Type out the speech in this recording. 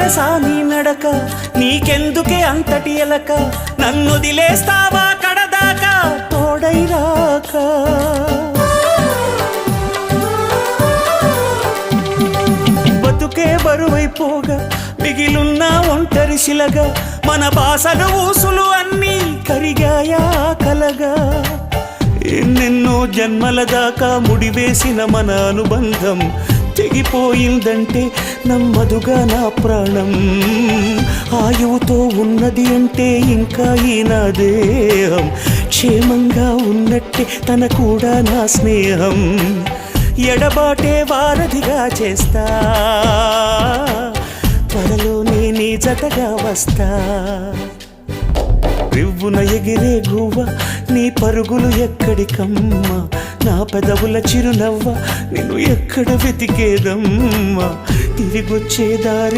వెరసా నీ నడక, నీకెందుకే అంతటి ఎలక, నన్నొదిలేస్తావా కడదాకా తోడై రాక. బతుకే బరువైపోగా మిగిలున్న ఒంటరి శిలగా, మన బాసలు ఊసులు అన్నీ కరిగాయా కలగా. ఎన్నెన్నో జన్మల దాకా ముడివేసిన మన అనుబంధం తెగిపోయిందంటే నమ్మదుగా నా ప్రాణం. ఆయువుతో ఉన్నది అంటే ఇంకా ఈ నా దేహం, క్షేమంగా ఉన్నట్టే తన కూడా నా స్నేహం. ఎడబాటే వారధిగా చేస్తా, త్వరలోనే నీ జతగా వస్తా. రివ్వున ఎగిరే గువ్వ నీ పరుగులు ఎక్కడికమ్మా, నా పెదవుల చిరునవ్వ నిన్ను ఎక్కడ వెతికేదమ్మా. తిరిగొచ్చే దారి